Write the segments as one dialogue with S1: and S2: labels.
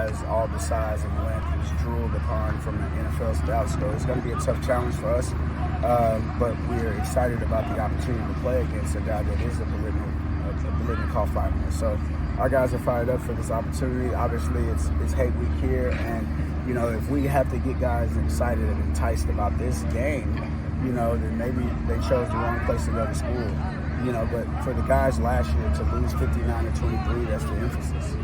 S1: has all the size and length is drooled upon from the NFL scouts. So it's going to be a tough challenge for us, but we're excited about the opportunity to play against a guy that is a Biletnikoff finalist. So our guys are fired up for this opportunity. Obviously, it's hate week here, and if we have to get guys excited and enticed about this game, then maybe they chose the wrong place to go to school. But for the guys last year to lose 59-23, that's the emphasis.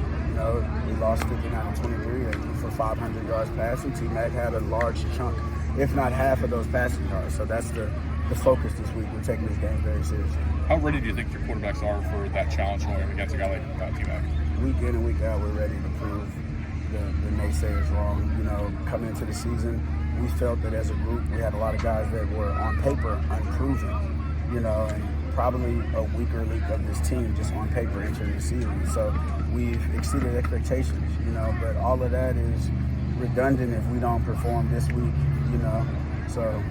S1: We lost 59-23 for 500 yards passing. T-Mac had a large chunk, if not half of those passing yards. So that's the focus this week. We're taking this game very seriously.
S2: How ready do you think your quarterbacks are for that challenge going against a guy like T-Mac?
S1: Week in and week out, we're ready to prove the naysayers wrong. Coming into the season, we felt that as a group, we had a lot of guys that were on paper unproven, and probably a weaker link of this team just on paper entering the season. So we've exceeded expectations, but all of that is redundant if we don't perform this week, So,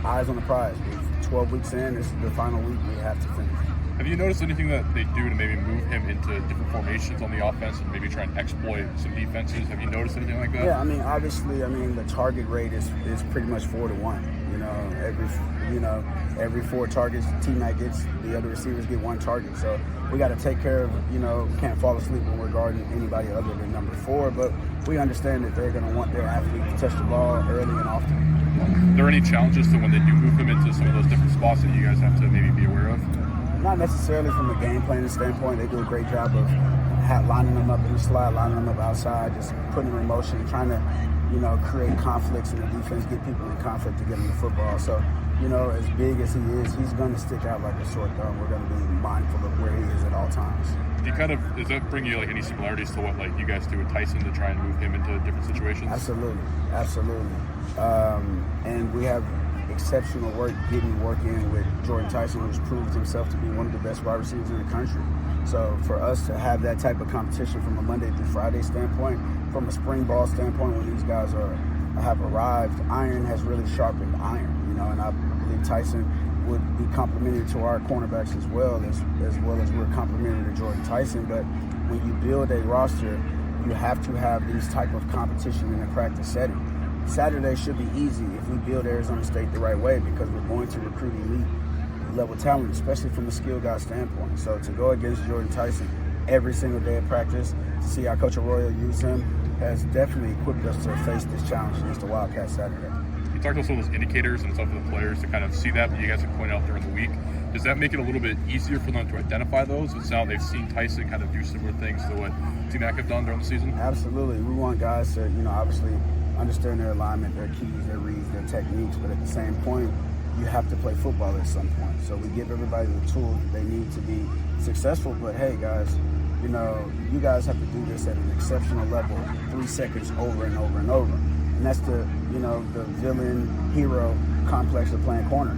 S1: eyes on the prize. We're 12 weeks in, this is the final week we have to finish.
S2: Have you noticed anything that they do to maybe move him into different formations on the offense and maybe try and exploit some defenses? Have you noticed anything like that?
S1: Yeah, obviously, the target rate is pretty much 4-to-1. Every 4 targets T-Mac gets, the other receivers get 1 target. So we got to take care of, we can't fall asleep when we're guarding anybody other than number 4. But we understand that they're going to want their athlete to touch the ball early and often.
S2: Are there any challenges to when they do move him into some of those different spots that you guys have to maybe be aware of?
S1: Not necessarily from a game planning standpoint. They do a great job of lining them up in the slot, lining them up outside, just putting them in motion, trying to, create conflicts in the defense, get people in conflict to get them the football. So, as big as he is, he's going to stick out like a sore thumb. We're going to be mindful of where he is at all times.
S2: Does that bring you any similarities to what you guys do with Tyson to try and move him into different situations?
S1: Absolutely. And we have exceptional getting work in with Jordan Tyson, who's proved himself to be one of the best wide receivers in the country. So for us to have that type of competition from a Monday through Friday standpoint, from a spring ball standpoint, when these guys have arrived, iron has really sharpened iron, and I believe Tyson would be complimentary to our cornerbacks as well as we're complimentary to Jordan Tyson. But when you build a roster, you have to have these type of competition in a practice setting. Saturday should be easy if we build Arizona State the right way, because we're going to recruit elite level talent, especially from a skill guy standpoint. So to go against Jordan Tyson every single day of practice, to see how Coach Arroyo use him, has definitely equipped us to face this challenge against the Wildcats Saturday.
S2: You talked about some of those indicators and stuff for the players to kind of see that you guys have pointed out during the week. Does that make it a little bit easier for them to identify those? It's now they've seen Tyson kind of do similar things to what T-Mac have done during the season?
S1: Absolutely. We want guys to, obviously understand their alignment, their keys, their reads, their techniques, but at the same point, you have to play football at some point. So we give everybody the tools that they need to be successful. But hey, guys, you guys have to do this at an exceptional level, 3 seconds over and over and over. And that's the villain hero complex of playing corner.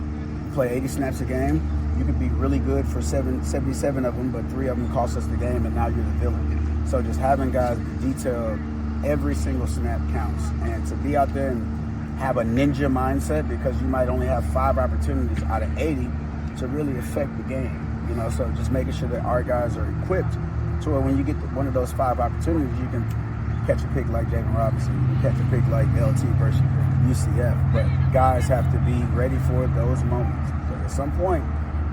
S1: You play 80 snaps a game, you could be really good for 77 of them, but 3 of them cost us the game, and now you're the villain. So just having guys detail every single snap counts, and to be out there and have a ninja mindset, because you might only have 5 opportunities out of 80 to really affect the game. So just making sure that our guys are equipped to where when you get one of those 5 opportunities, you can catch a pick like Jaden Robinson, you can catch a pick like LT versus UCF. But guys have to be ready for those moments, because at some point,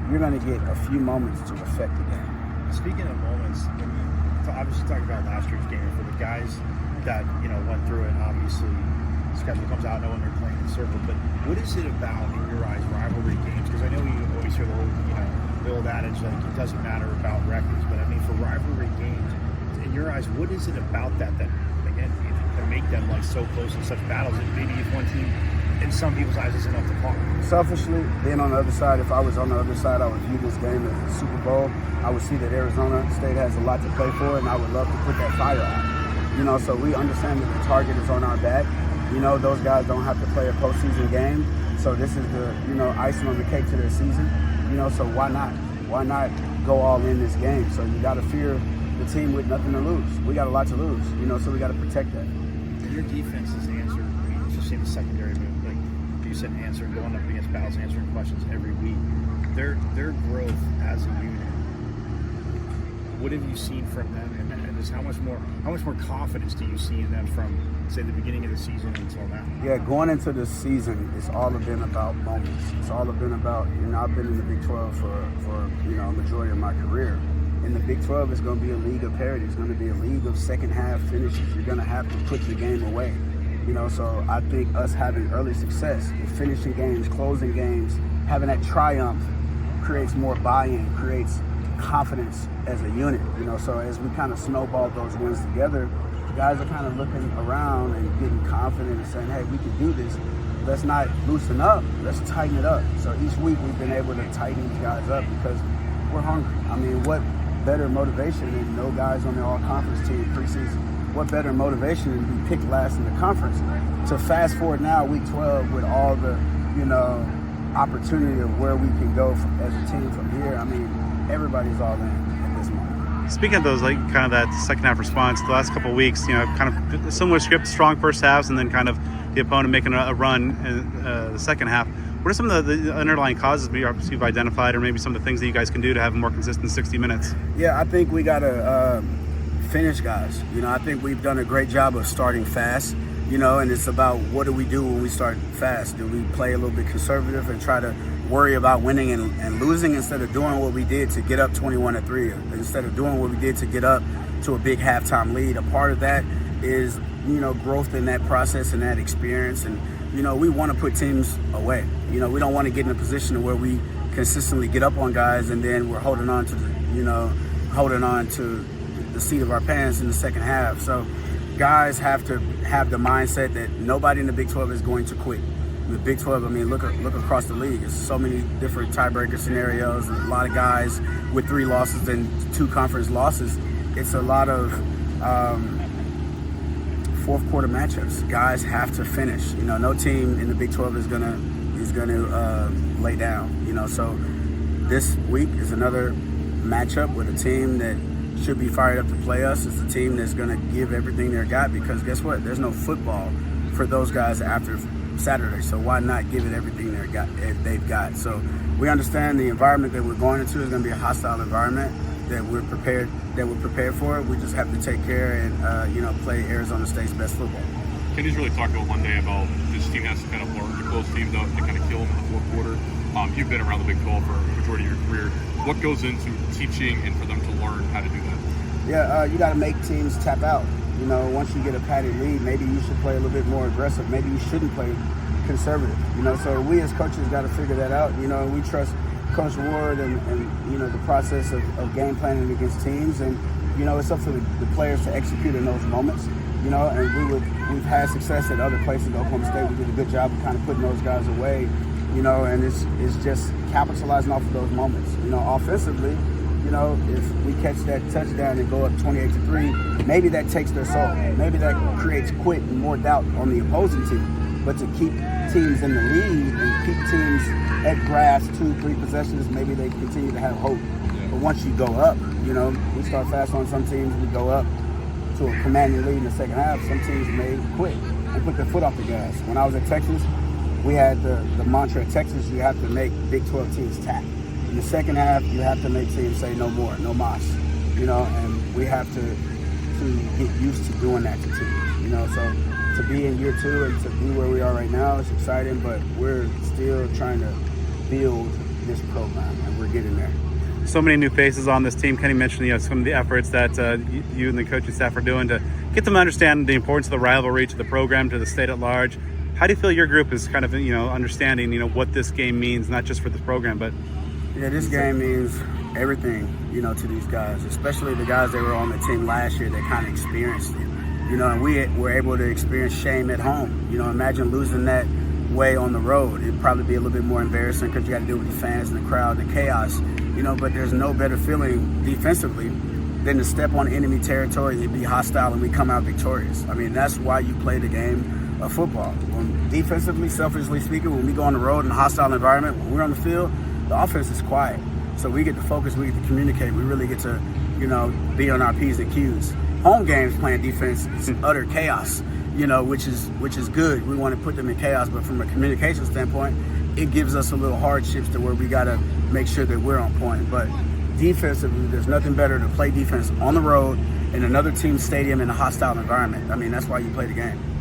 S1: you're going to get a few moments to affect the game.
S3: Speaking of moments, when you obviously talk about last year's game, for the guys that went through it, obviously schedule comes out knowing they're playing in circle, but what is it about, in your eyes, rivalry games? Because I know you always hear the old adage, like, it doesn't matter about records, but for rivalry games, in your eyes, what is it about that again, that make them so close in such battles that maybe if one team, in some people's eyes, isn't up to par? Selfishly,
S1: being on the other side, if I was on the other side, I would view this game as a Super Bowl. I would see that Arizona State has a lot to play for, and I would love to put that fire out. So we understand that the target is on our back. Those guys don't have to play a postseason game, so this is the icing on the cake to their season. So why not? Why not go all in this game? So you got to fear the team with nothing to lose. We got a lot to lose, so we got to protect that.
S3: Your defense has answered, just in the secondary, like you said, going up against battles, answering questions every week. Their growth as a unit, what have you seen from them? And guys? How much more confidence do you see in them from, say, the beginning of the season until now?
S1: Yeah, going into this season, it's all been about moments. It's all been about, I've been in the Big 12 for a majority of my career. In the Big 12, it's going to be a league of parity. It's going to be a league of second half finishes. You're going to have to put the game away. So I think us having early success, finishing games, closing games, having that triumph creates more buy-in, creates confidence as a unit. So as we kind of snowball those wins together, guys are kind of looking around and getting confident and saying, hey, we can do this. Let's not loosen up, let's tighten it up. So each week we've been able to tighten these guys up because we're hungry. What better motivation than no guys on the all-conference team preseason? What better motivation than to be picked last in the conference? To fast forward now, week 12, with all the, opportunity of where we can go as a team from here. Everybody's all in at this moment.
S4: Speaking of those, kind of that second half response, the last couple of weeks, kind of a similar script, strong first halves, and then kind of the opponent making a run in the second half. What are some of the underlying causes you've identified, or maybe some of the things that you guys can do to have a more consistent 60 minutes?
S1: Yeah, I think we got to finish guys. I think we've done a great job of starting fast, and it's about what do we do when we start fast? Do we play a little bit conservative and try to worry about winning and losing instead of doing what we did to get up 21-3, instead of doing what we did to get up to a big halftime lead? A part of that is, growth in that process and that experience. And, we want to put teams away. We don't want to get in a position where we consistently get up on guys and then we're holding on to the seat of our pants in the second half. So guys have to have the mindset that nobody in the Big 12 is going to quit. The Big 12, look across the league. There's so many different tiebreaker scenarios, and a lot of guys with 3 losses and 2 conference losses. It's a lot of fourth quarter matchups. Guys have to finish. No team in the Big 12 is gonna lay down. So this week is another matchup with a team that should be fired up to play us. It's a team that's gonna give everything they've got, because guess what? There's no football for those guys after Saturday, so why not give it everything they've got? So we understand the environment that we're going into is going to be a hostile environment that we're prepared for. We just have to take care and play Arizona State's best football.
S2: Kenny's really talked about one day about this team has to kind of learn to close teams out and kind of kill them in the fourth quarter. You've been around the Big 12 for a majority of your career. What goes into teaching and for them to learn how to do that?
S1: Yeah, you got to make teams tap out. Once you get a padded lead, maybe you should play a little bit more aggressive. Maybe you shouldn't play conservative. So we as coaches got to figure that out. And we trust Coach Ward and the process of game planning against teams. And it's up to the players to execute in those moments. And we've had success at other places. Oklahoma State, we did a good job of kind of putting those guys away. And it's just capitalizing off of those moments. Offensively. If we catch that touchdown and go up 28-3, maybe that takes their soul. Maybe that creates quit and more doubt on the opposing team. But to keep teams in the lead and keep teams at grasp 2-3 possessions, maybe they continue to have hope. Yeah. But once you go up, we start fast on some teams. We go up to a commanding lead in the second half. Some teams may quit and put their foot off the gas. When I was at Texas, we had the mantra at Texas: you have to make Big 12 teams tap. In the second half, you have to make teams say no more, no mas, and we have to get used to doing that to teams, So to be in year 2 and to be where we are right now is exciting, but we're still trying to build this program, and we're getting there.
S4: So many new faces on this team. Kenny mentioned, some of the efforts that you and the coaching staff are doing to get them to understand the importance of the rivalry to the program, to the state at large. How do you feel your group is kind of, understanding, what this game means, not just for the program, but
S1: yeah, this game means everything, to these guys, especially the guys that were on the team last year that kind of experienced it. And we were able to experience shame at home. Imagine losing that way on the road. It'd probably be a little bit more embarrassing because you got to deal with the fans and the crowd and the chaos, but there's no better feeling defensively than to step on enemy territory and be hostile and we come out victorious. That's why you play the game of football. When defensively, selfishly speaking, when we go on the road in a hostile environment, when we're on the field, the offense is quiet. So we get to focus, we get to communicate, we really get to, be on our P's and Q's. Home games playing defense is utter chaos, which is good. We want to put them in chaos, but from a communication standpoint, it gives us a little hardships to where we got to make sure that we're on point. But defensively, there's nothing better to play defense on the road in another team's stadium in a hostile environment. I mean, that's why you play the game.